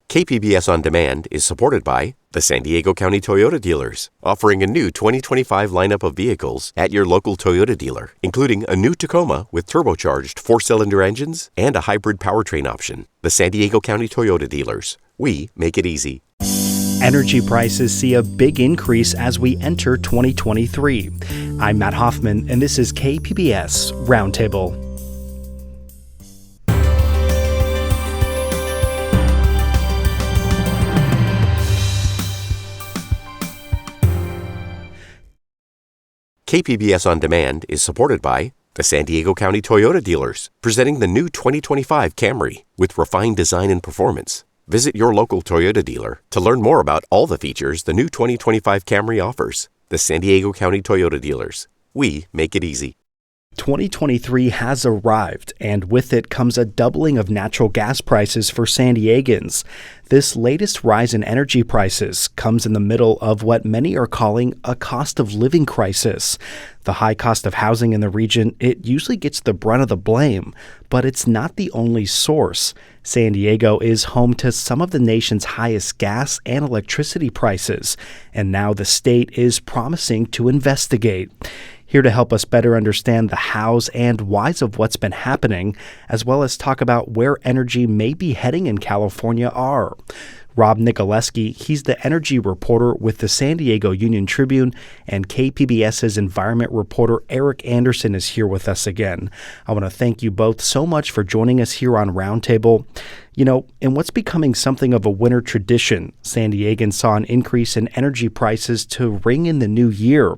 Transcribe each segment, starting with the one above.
KPBS On Demand is supported by the San Diego County Toyota dealers, offering a new 2025 lineup of vehicles at your local Toyota dealer, including a new Tacoma with turbocharged 4-cylinder engines and a hybrid powertrain option. The San Diego County Toyota dealers. We make it easy. Energy prices see a big increase as we enter 2023. I'm Matt Hoffman, and this is KPBS Roundtable. KPBS On Demand is supported by the San Diego County Toyota dealers, presenting the new 2025 Camry with refined design and performance. Visit your local Toyota dealer to learn more about all the features the new 2025 Camry offers. The San Diego County Toyota dealers. We make it easy. 2023 has arrived, and with it comes a doubling of natural gas prices for San Diegans. This latest rise in energy prices comes in the middle of what many are calling a cost of living crisis. The high cost of housing in the region, it usually gets the brunt of the blame, but it's not the only source. San Diego is home to some of the nation's highest gas and electricity prices, and now the state is promising to investigate. Here to help us better understand the hows and whys of what's been happening, as well as talk about where energy may be heading in California are Rob Nicoleski. He's the energy reporter with the San Diego Union Tribune, and KPBS's environment reporter Eric Anderson is here with us again. I want to thank you both so much for joining us here on Roundtable. You know, in what's becoming something of a winter tradition, San Diegans saw an increase in energy prices to ring in the new year.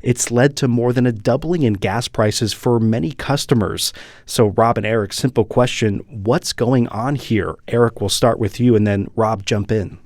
It's led to more than a doubling in gas prices for many customers. So, Rob and Eric, simple question, what's going on here? Eric, we'll start with you, and then Rob, jump in.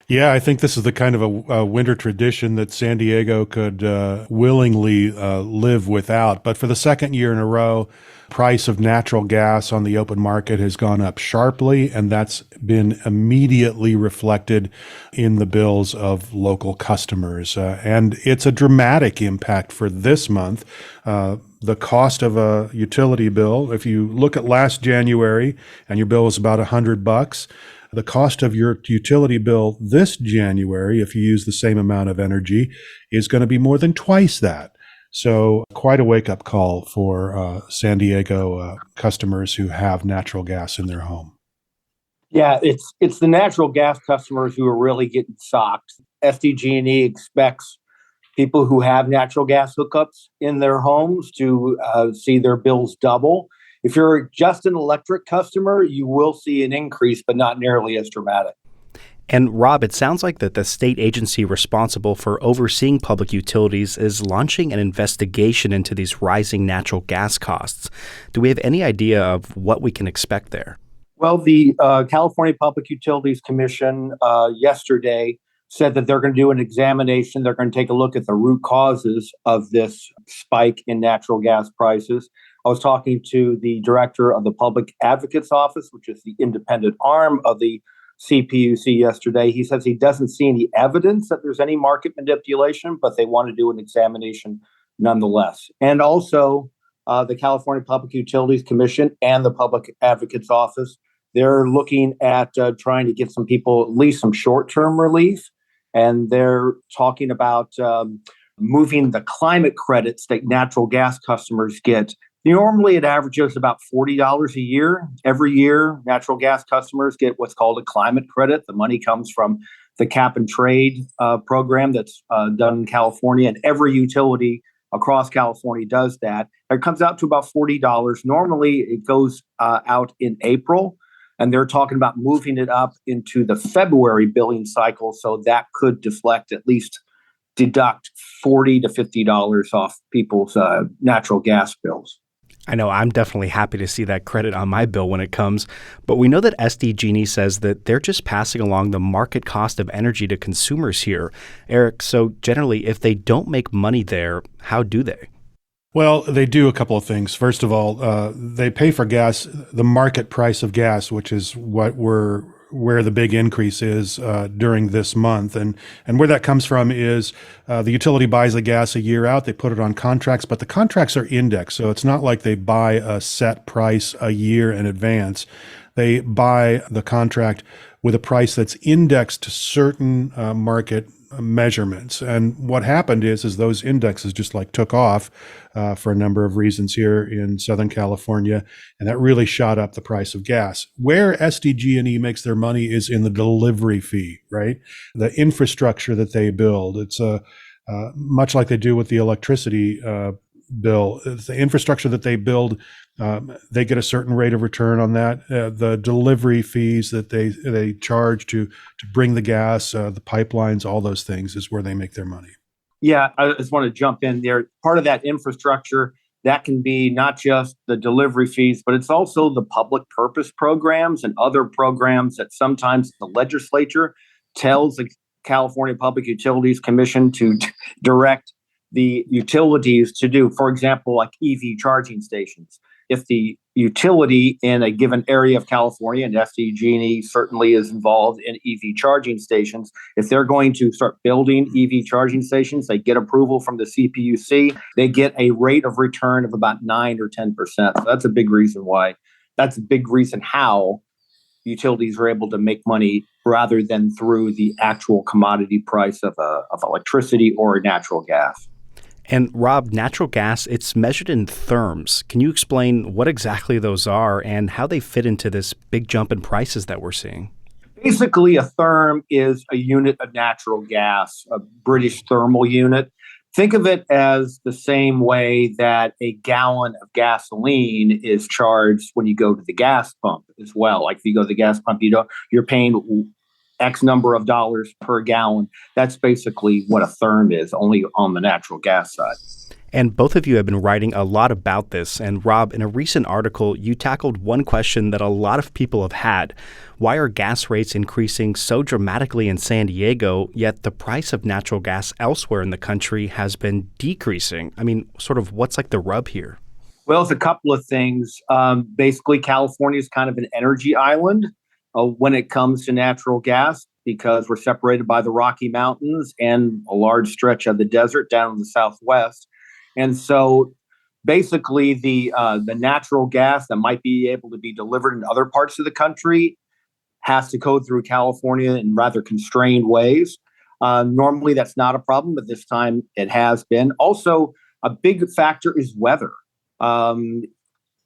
Yeah, I think this is the kind of a winter tradition that San Diego could willingly live without. But for the second year in a row, price of natural gas on the open market has gone up sharply, and that's been immediately reflected in the bills of local customers. And it's a dramatic impact for this month. The cost of a utility bill, if you look at last January and your bill was about $100, the cost of your utility bill this January, if you use the same amount of energy, is going to be more than twice that. So quite a wake-up call for San Diego customers who have natural gas in their home. Yeah, it's the natural gas customers who are really getting socked. SDG&E expects people who have natural gas hookups in their homes to see their bills double. If you're just an electric customer, you will see an increase, but not nearly as dramatic. And Rob, it sounds like that the state agency responsible for overseeing public utilities is launching an investigation into these rising natural gas costs. Do we have any idea of what we can expect there? Well, the California Public Utilities Commission yesterday said that they're going to do an examination. They're going to take a look at the root causes of this spike in natural gas prices. I was talking to the director of the Public Advocate's Office, which is the independent arm of the CPUC yesterday. He says he doesn't see any evidence that there's any market manipulation, but they want to do an examination nonetheless. And also the California Public Utilities Commission and the Public Advocate's Office, they're looking at trying to get some people at least some short-term relief. And they're talking about moving the climate credits that natural gas customers get. Normally, it averages about $40 a year. Every year, natural gas customers get what's called a climate credit. The money comes from the cap and trade program that's done in California, and every utility across California does that. It comes out to about $40. Normally, it goes out in April, and they're talking about moving it up into the February billing cycle, so that could at least deduct $40 to $50 off people's natural gas bills. I know I'm definitely happy to see that credit on my bill when it comes, but we know that SDG&E says that they're just passing along the market cost of energy to consumers here. Eric, so generally, if they don't make money there, how do they? Well, they do a couple of things. First of all, they pay for gas, the market price of gas, which is where the big increase is during this month. And where that comes from is the utility buys the gas a year out. They put it on contracts, but the contracts are indexed. So it's not like they buy a set price a year in advance. They buy the contract with a price that's indexed to certain market measurements. And what happened is those indexes just like took off for a number of reasons here in Southern California, and that really shot up the price of gas. Where SDG&E makes their money is in the delivery fee, right? The infrastructure that they build. It's much like they do with the electricity bill. The infrastructure that they build, they get a certain rate of return on that. The delivery fees that they charge to bring the gas, the pipelines, all those things is where they make their money. Yeah, I just want to jump in there. Part of that infrastructure, that can be not just the delivery fees, but it's also the public purpose programs and other programs that sometimes the legislature tells the California Public Utilities Commission to direct the utilities to do. For example, like EV charging stations. If the utility in a given area of California, and SDG&E certainly is involved in EV charging stations, if they're going to start building EV charging stations, they get approval from the CPUC, they get a rate of return of about 9 or 10%. So that's a big reason why. That's a big reason how utilities are able to make money rather than through the actual commodity price of electricity or natural gas. And Rob, natural gas, it's measured in therms. Can you explain what exactly those are and how they fit into this big jump in prices that we're seeing? Basically, a therm is a unit of natural gas, a British thermal unit. Think of it as the same way that a gallon of gasoline is charged when you go to the gas pump as well. Like if you go to the gas pump, you're paying X number of dollars per gallon. That's basically what a therm is, only on the natural gas side. And both of you have been writing a lot about this. And Rob, in a recent article, you tackled one question that a lot of people have had. Why are gas rates increasing so dramatically in San Diego, yet the price of natural gas elsewhere in the country has been decreasing? I mean, sort of what's like the rub here? Well, it's a couple of things. Basically, California is kind of an energy island when it comes to natural gas, because we're separated by the Rocky Mountains and a large stretch of the desert down in the southwest. And so basically the natural gas that might be able to be delivered in other parts of the country has to go through California in rather constrained ways. Normally that's not a problem, but this time it has been. Also, a big factor is weather.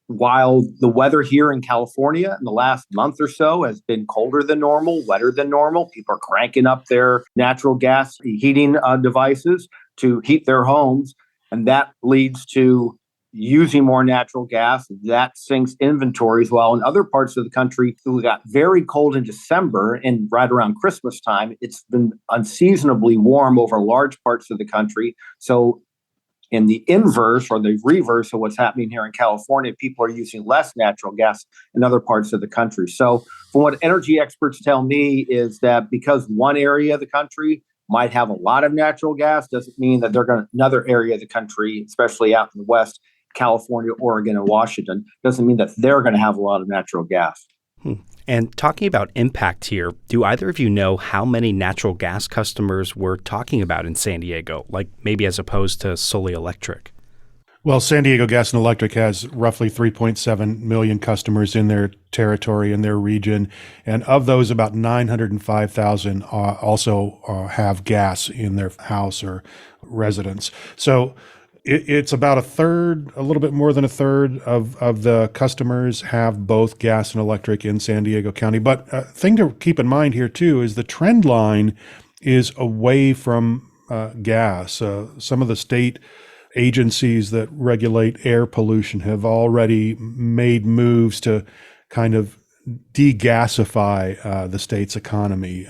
While the weather here in California in the last month or so has been colder than normal, wetter than normal, people are cranking up their natural gas heating devices to heat their homes. And that leads to using more natural gas. That sinks inventories. While in other parts of the country, we got very cold in December and right around Christmas time, it's been unseasonably warm over large parts of the country. So in the inverse or the reverse of what's happening here in California, people are using less natural gas in other parts of the country. So from what energy experts tell me is that because one area of the country might have a lot of natural gas, doesn't mean that another area of the country, especially out in the West, California, Oregon, and Washington, doesn't mean that they're going to have a lot of natural gas. And talking about impact here, do either of you know how many natural gas customers we're talking about in San Diego, like maybe as opposed to solely electric? Well, San Diego Gas and Electric has roughly 3.7 million customers in their territory, in their region. And of those, about 905,000 also have gas in their house or residence. So it's about a third, a little bit more than a third of the customers have both gas and electric in San Diego County. But a thing to keep in mind here, too, is the trend line is away from gas. Some of the state agencies that regulate air pollution have already made moves to kind of degasify the state's economy.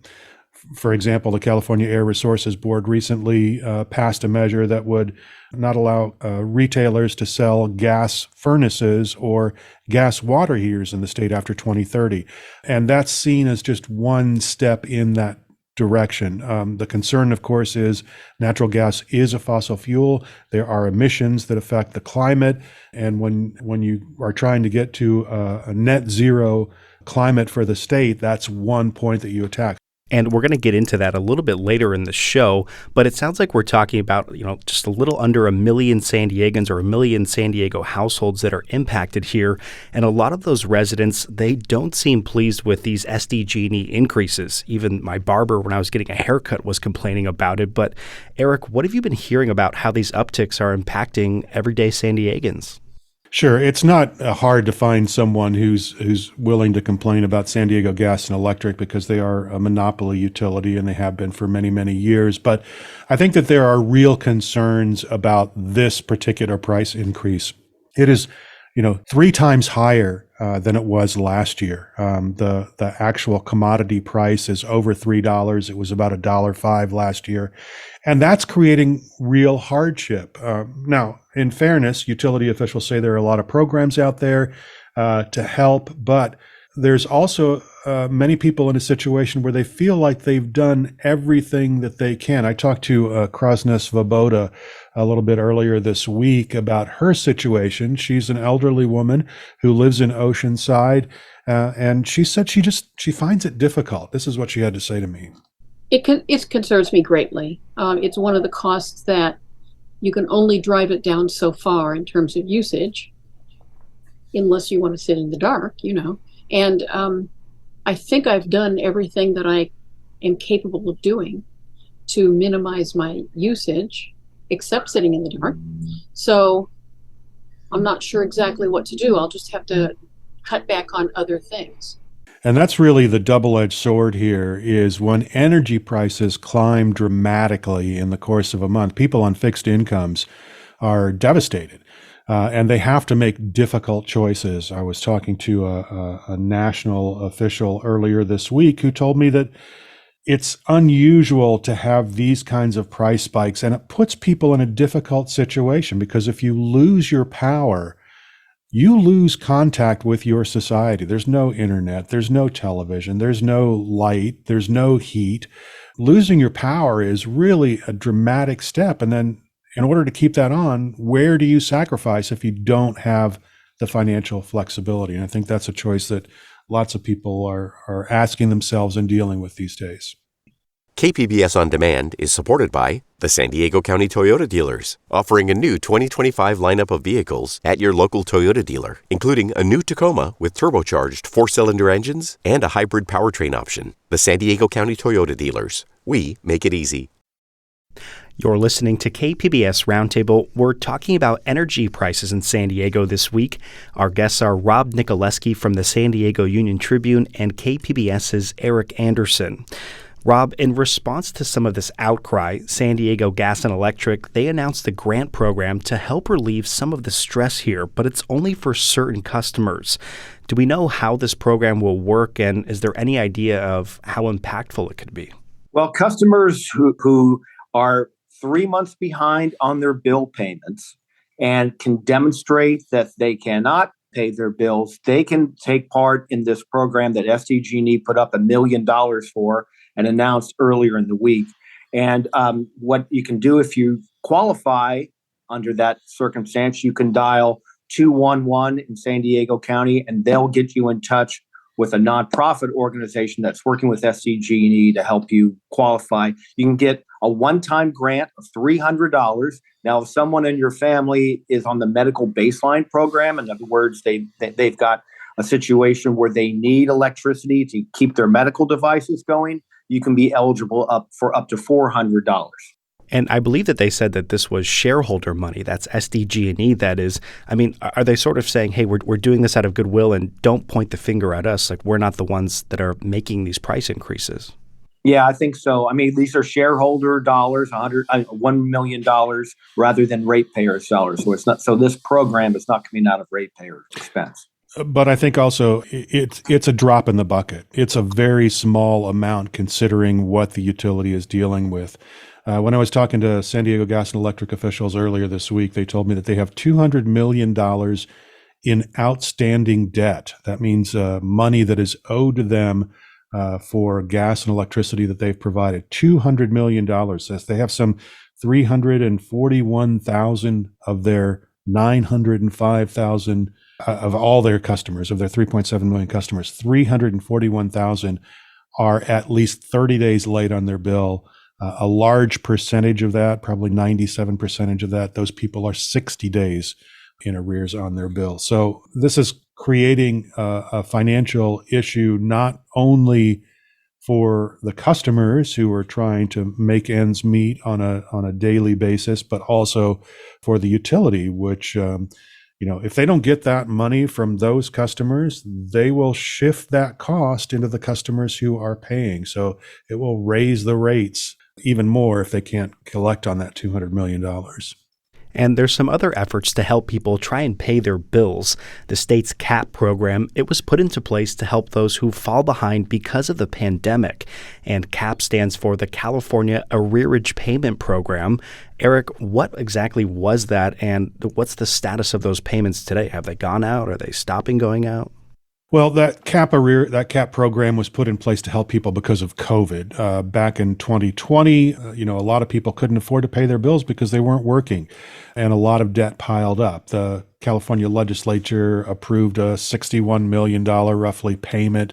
For example, the California Air Resources Board recently passed a measure that would not allow retailers to sell gas furnaces or gas water heaters in the state after 2030. And that's seen as just one step in that direction. The concern, of course, is natural gas is a fossil fuel. There are emissions that affect the climate. And when you are trying to get to a net zero climate for the state, that's one point that you attack. And we're going to get into that a little bit later in the show, but it sounds like we're talking about, just a little under 1 million San Diegans or 1 million San Diego households that are impacted here. And a lot of those residents, they don't seem pleased with these SDG&E increases. Even my barber, when I was getting a haircut, was complaining about it. But Eric, what have you been hearing about how these upticks are impacting everyday San Diegans? Sure. It's not hard to find someone who's willing to complain about San Diego Gas and Electric because they are a monopoly utility and they have been for many, many years. But I think that there are real concerns about this particular price increase. It is, 3 times higher than it was last year. The actual commodity price is over $3. It was about $1.05 last year. And that's creating real hardship. Now, in fairness, utility officials say there are a lot of programs out there to help, but there's also many people in a situation where they feel like they've done everything that they can. I talked to Krasna Svoboda a little bit earlier this week about her situation. She's an elderly woman who lives in Oceanside, and she said she finds it difficult. This is what she had to say to me. It concerns me greatly. It's one of the costs that you can only drive it down so far in terms of usage, unless you want to sit in the dark, And I think I've done everything that I am capable of doing to minimize my usage, except sitting in the dark. So I'm not sure exactly what to do. I'll just have to cut back on other things. And that's really the double-edged sword here is when energy prices climb dramatically in the course of a month, people on fixed incomes are devastated. And they have to make difficult choices. I was talking to a national official earlier this week who told me that it's unusual to have these kinds of price spikes, and it puts people in a difficult situation because if you lose your power, you lose contact with your society. There's no internet, there's no television, there's no light, there's no heat. Losing your power is really a dramatic step. And then in order to keep that on, where do you sacrifice if you don't have the financial flexibility? And I think that's a choice that lots of people are asking themselves and dealing with these days. KPBS On Demand is supported by the San Diego County Toyota dealers, offering a new 2025 lineup of vehicles at your local Toyota dealer, including a new Tacoma with turbocharged 4-cylinder engines and a hybrid powertrain option. The San Diego County Toyota dealers. We make it easy. You're listening to KPBS Roundtable. We're talking about energy prices in San Diego this week. Our guests are Rob Nicoleski from the San Diego Union Tribune and KPBS's Eric Anderson. Rob, in response to some of this outcry, San Diego Gas and Electric, they announced a grant program to help relieve some of the stress here, but it's only for certain customers. Do we know how this program will work, and is there any idea of how impactful it could be? Well, customers who are 3 months behind on their bill payments and can demonstrate that they cannot pay their bills, they can take part in this program that SDG&E put up $1 million for and announced earlier in the week. And what you can do if you qualify under that circumstance, you can dial 211 in San Diego County, and they'll get you in touch with a nonprofit organization that's working with SDG&E to help you qualify. You can get a one-time grant of $300. Now, if someone in your family is on the medical baseline program, in other words, they've got a situation where they need electricity to keep their medical devices going, you can be eligible for up to $400. And I believe that they said that this was shareholder money. That's SDG&E, that is. I mean, are they sort of saying, hey, we're doing this out of goodwill and don't point the finger at us, like we're not the ones that are making these price increases? Yeah, I think so. I mean, these are shareholder dollars, $1 million rather than ratepayers dollars. So it's not. So this program is not coming out of ratepayers' expense. But I think also it's a drop in the bucket. It's a very small amount considering what the utility is dealing with. When I was talking to San Diego Gas and Electric officials earlier this week, they told me that they have $200 million in outstanding debt. That means money that is owed to them for gas and electricity that they've provided. $200 million. They have some 341,000 of their 905,000 of all their customers, of their 3.7 million customers, 341,000 are at least 30 days late on their bill. A large percentage of that, probably 97% of that, those people are 60 days in arrears on their bill. So this is creating a financial issue not only for the customers who are trying to make ends meet on a daily basis, but also for the utility, which if they don't get that money from those customers, they will shift that cost into the customers who are paying. So it will raise the rates even more if they can't collect on that $200 million. And there's some other efforts to help people try and pay their bills. The state's CAP program, it was put into place to help those who fall behind because of the pandemic. And CAP stands for the California Arrearage Payment Program. Eric, what exactly was that, and what's the status of those payments today? Have they gone out? Are they stopping going out? Well, that CAP program was put in place to help people because of COVID. Back in 2020, a lot of people couldn't afford to pay their bills because they weren't working, and a lot of debt piled up. The California legislature approved a $61 million roughly payment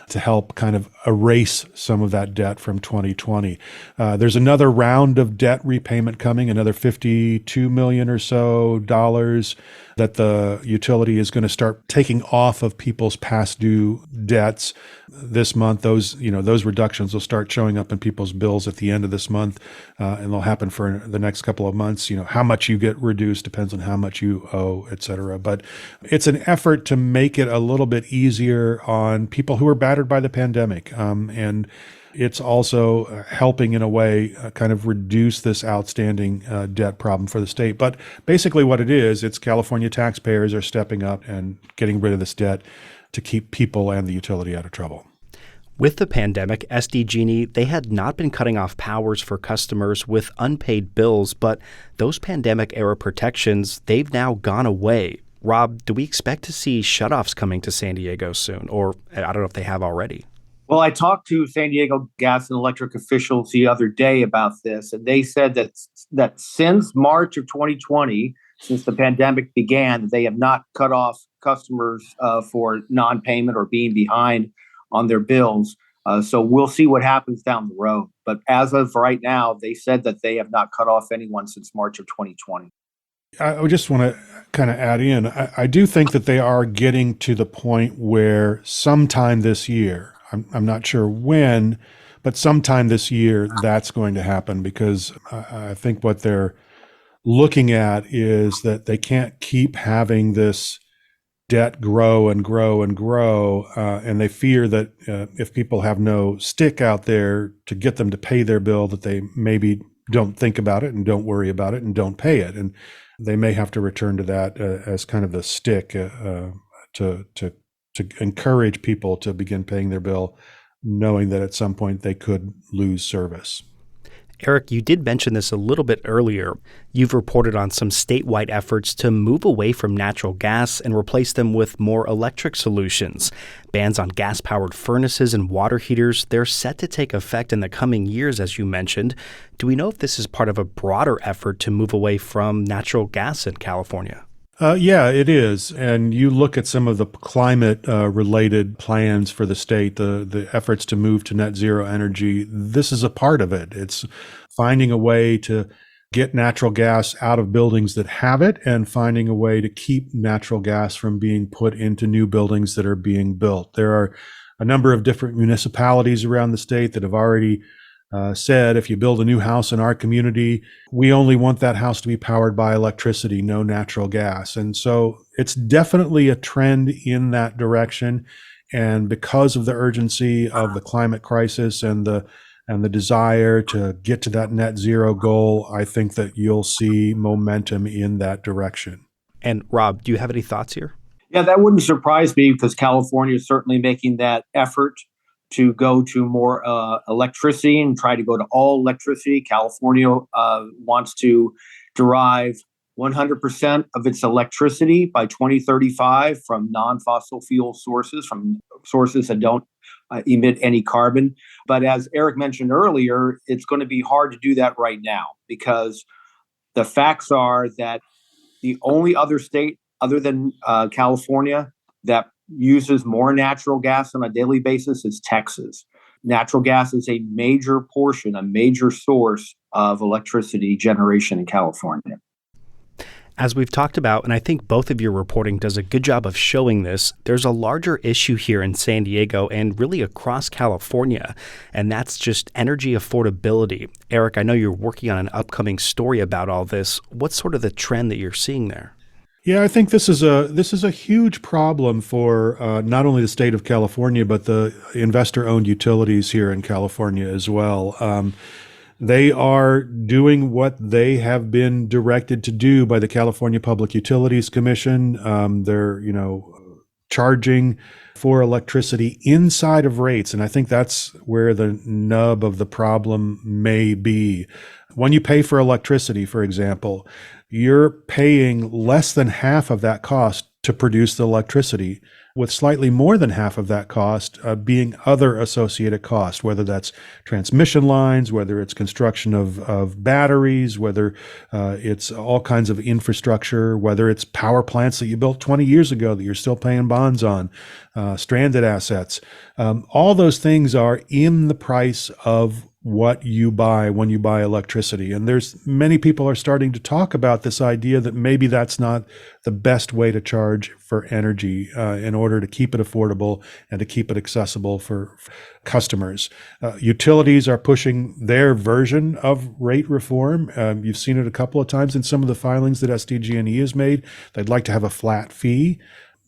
to help kind of erase some of that debt from 2020. There's another round of debt repayment coming, another $52 million or so dollars that the utility is going to start taking off of people's past due debts this month. Those reductions will start showing up in people's bills at the end of this month, and they'll happen for the next couple of months. How much you get reduced depends on how much you owe, et cetera. But it's an effort to make it a little bit easier on people who are battered by the pandemic. And it's also helping in a way kind of reduce this outstanding debt problem for the state. But basically what it is, it's California taxpayers are stepping up and getting rid of this debt to keep people and the utility out of trouble. With the pandemic, SDG&E, they had not been cutting off powers for customers with unpaid bills, but those pandemic-era protections, they've now gone away. Rob, do we expect to see shutoffs coming to San Diego soon? Or I don't know if they have already. Well, I talked to San Diego gas and electric officials the other day about this, and they said that since March of 2020, since the pandemic began, they have not cut off customers for non-payment or being behind on their bills. So we'll see what happens down the road. But as of right now, they said that they have not cut off anyone since March of 2020. I just want to kind of add in, I do think that they are getting to the point where sometime this year, I'm not sure when, but sometime this year that's going to happen, because I think what they're looking at is that they can't keep having this debt grow and grow and grow, and they fear that if people have no stick out there to get them to pay their bill, that they maybe don't think about it and don't worry about it and don't pay it, and they may have to return to that as kind of the stick to encourage people to begin paying their bill, knowing that at some point they could lose service. Eric, you did mention this a little bit earlier. You've reported on some statewide efforts to move away from natural gas and replace them with more electric solutions. Bans on gas-powered furnaces and water heaters, they're set to take effect in the coming years, as you mentioned. Do we know if this is part of a broader effort to move away from natural gas in California? Yeah, it is. And you look at some of the climate-related plans for the state, the efforts to move to net zero energy. This is a part of it. It's finding a way to get natural gas out of buildings that have it and finding a way to keep natural gas from being put into new buildings that are being built. There are a number of different municipalities around the state that have already said, if you build a new house in our community, we only want that house to be powered by electricity, no natural gas. And so it's definitely a trend in that direction. And because of the urgency of the climate crisis and the desire to get to that net zero goal, I think that you'll see momentum in that direction. And Rob, do you have any thoughts here? Yeah, that wouldn't surprise me, because California is certainly making that effort to go to more electricity and try to go to all electricity. California wants to derive 100% of its electricity by 2035 from non-fossil fuel sources, from sources that don't emit any carbon. But as Eric mentioned earlier, it's going to be hard to do that right now, because the facts are that the only other state other than California that uses more natural gas on a daily basis is Texas. natural gas is a major portion, a major source of electricity generation in California. As we've talked about, and I think both of your reporting does a good job of showing this, there's a larger issue here in San Diego and really across California, and that's just energy affordability. Eric, I know you're working on an upcoming story about all this. What's sort of the trend that you're seeing there? Yeah, I think this is a huge problem for not only the state of California, but the investor-owned utilities here in California as well. They are doing what they have been directed to do by the California Public Utilities Commission. They're, charging for electricity inside of rates. And I think that's where the nub of the problem may be. When you pay for electricity, for example, you're paying less than half of that cost to produce the electricity, with slightly more than half of that cost being other associated costs, whether that's transmission lines, whether it's construction of batteries, whether it's all kinds of infrastructure, whether it's power plants that you built 20 years ago that you're still paying bonds on, stranded assets. All those things are in the price of what you buy when you buy electricity. And there's many people are starting to talk about this idea that maybe that's not the best way to charge for energy in order to keep it affordable and to keep it accessible for customers. Utilities are pushing their version of rate reform. You've seen it a couple of times in some of the filings that SDG&E has made. They'd like to have a flat fee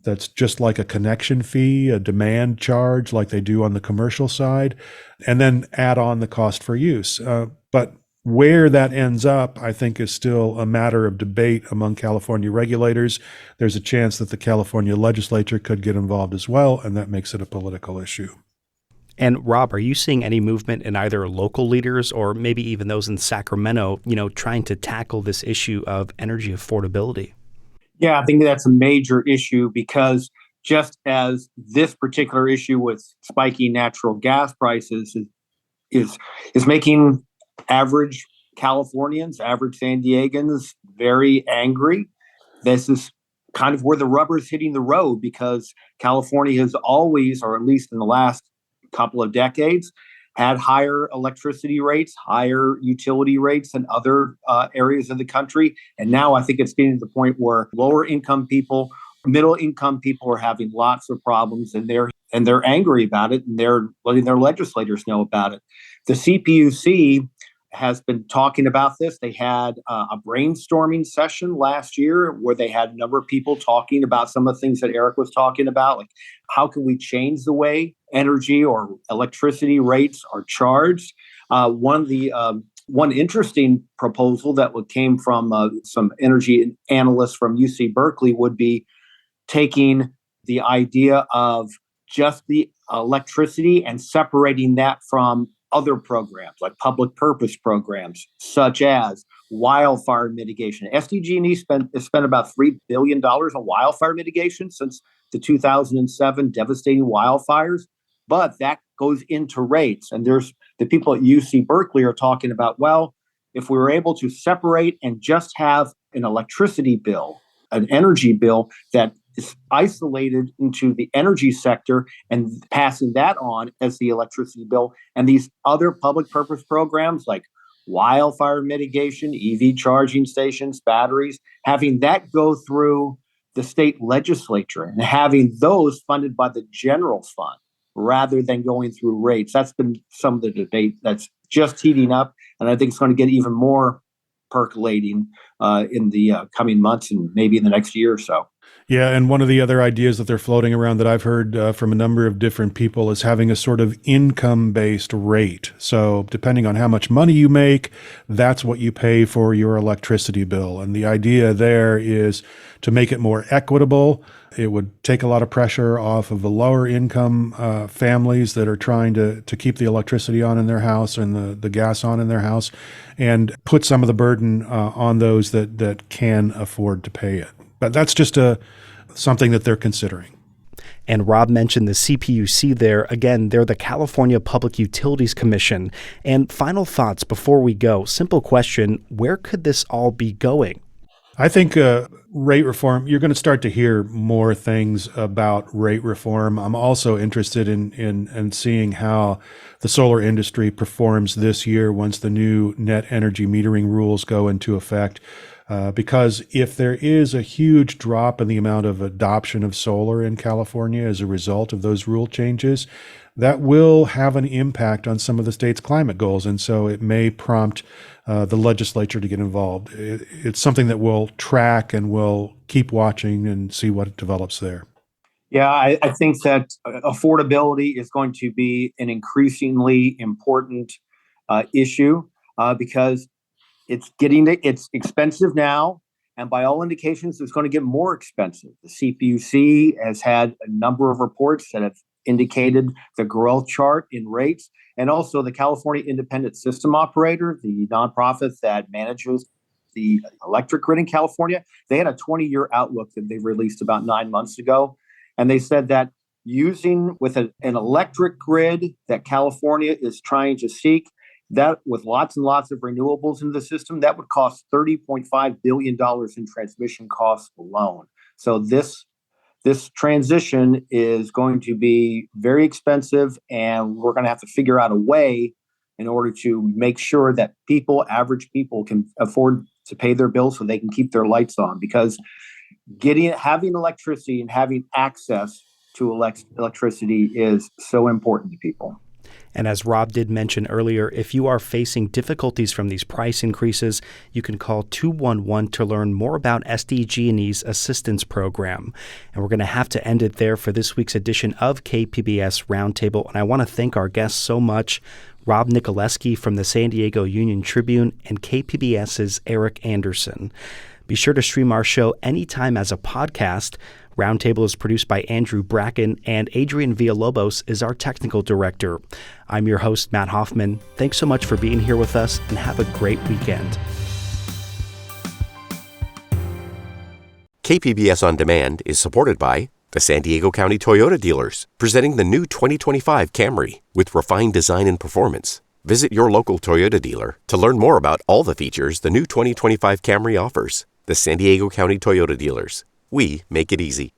that's just like a connection fee, a demand charge like they do on the commercial side, and then add on the cost for use. But where that ends up, I think, is still a matter of debate among California regulators. There's a chance that the California legislature could get involved as well, and that makes it a political issue. And Rob, are you seeing any movement in either local leaders or maybe even those in Sacramento, trying to tackle this issue of energy affordability? Yeah, I think that's a major issue because just as this particular issue with spiking natural gas prices is making average Californians, average San Diegans very angry, this is kind of where the rubber is hitting the road because California has always, or at least in the last couple of decades, had higher electricity rates, higher utility rates than other areas of the country. And now I think it's getting to the point where lower income people, middle income people are having lots of problems and they're angry about it and they're letting their legislators know about it. The CPUC has been talking about this. They had a brainstorming session last year where they had a number of people talking about some of the things that Eric was talking about, like how can we change the way energy or electricity rates are charged. One interesting proposal that came from some energy analysts from UC Berkeley would be taking the idea of just the electricity and separating that from other programs like public purpose programs, such as wildfire mitigation. SDG&E has spent about $3 billion on wildfire mitigation since the 2007 devastating wildfires, but that goes into rates. And there's the people at UC Berkeley are talking about, well, if we were able to separate and just have an electricity bill, an energy bill that is isolated into the energy sector and passing that on as the electricity bill, and these other public purpose programs like wildfire mitigation, EV charging stations, batteries, having that go through the state legislature and having those funded by the general fund rather than going through rates. That's been some of the debate that's just heating up, and I think it's going to get even more percolating in the coming months and maybe in the next year or so. Yeah, and one of the other ideas that they're floating around that I've heard from a number of different people is having a sort of income-based rate. So depending on how much money you make, that's what you pay for your electricity bill. And the idea there is to make it more equitable. It would take a lot of pressure off of the lower income families that are trying to keep the electricity on in their house and the gas on in their house, and put some of the burden on those that can afford to pay it. But that's just something that they're considering. And Rob mentioned the CPUC there. Again, they're the California Public Utilities Commission. And final thoughts before we go. Simple question, where could this all be going? I think rate reform, you're going to start to hear more things about rate reform. I'm also interested in seeing how the solar industry performs this year once the new net energy metering rules go into effect. Because if there is a huge drop in the amount of adoption of solar in California as a result of those rule changes, that will have an impact on some of the state's climate goals. And so it may prompt the legislature to get involved. It's something that we'll track and we'll keep watching and see what develops there. Yeah, I think that affordability is going to be an increasingly important issue because it's expensive now, and by all indications, it's going to get more expensive. The CPUC has had a number of reports that have indicated the growth chart in rates, and also the California Independent System Operator, the nonprofit that manages the electric grid in California. They had a 20-year outlook that they released about 9 months ago, and they said that using with an electric grid that California is trying to seek, that with lots and lots of renewables in the system, that would cost $30.5 billion in transmission costs alone. So this transition is going to be very expensive, and we're going to have to figure out a way in order to make sure that average people can afford to pay their bills so they can keep their lights on, because having electricity and having access to electricity is so important to people. And as Rob did mention earlier, if you are facing difficulties from these price increases, you can call 211 to learn more about SDG&E's assistance program. And we're going to have to end it there for this week's edition of KPBS Roundtable. And I want to thank our guests so much, Rob Nicoleski from the San Diego Union Tribune and KPBS's Eric Anderson. Be sure to stream our show anytime as a podcast. Roundtable is produced by Andrew Bracken, and Adrian Villalobos is our technical director. I'm your host, Matt Hoffman. Thanks so much for being here with us, and have a great weekend. KPBS On Demand is supported by the San Diego County Toyota dealers, presenting the new 2025 Camry with refined design and performance. Visit your local Toyota dealer to learn more about all the features the new 2025 Camry offers. The San Diego County Toyota dealers. We make it easy.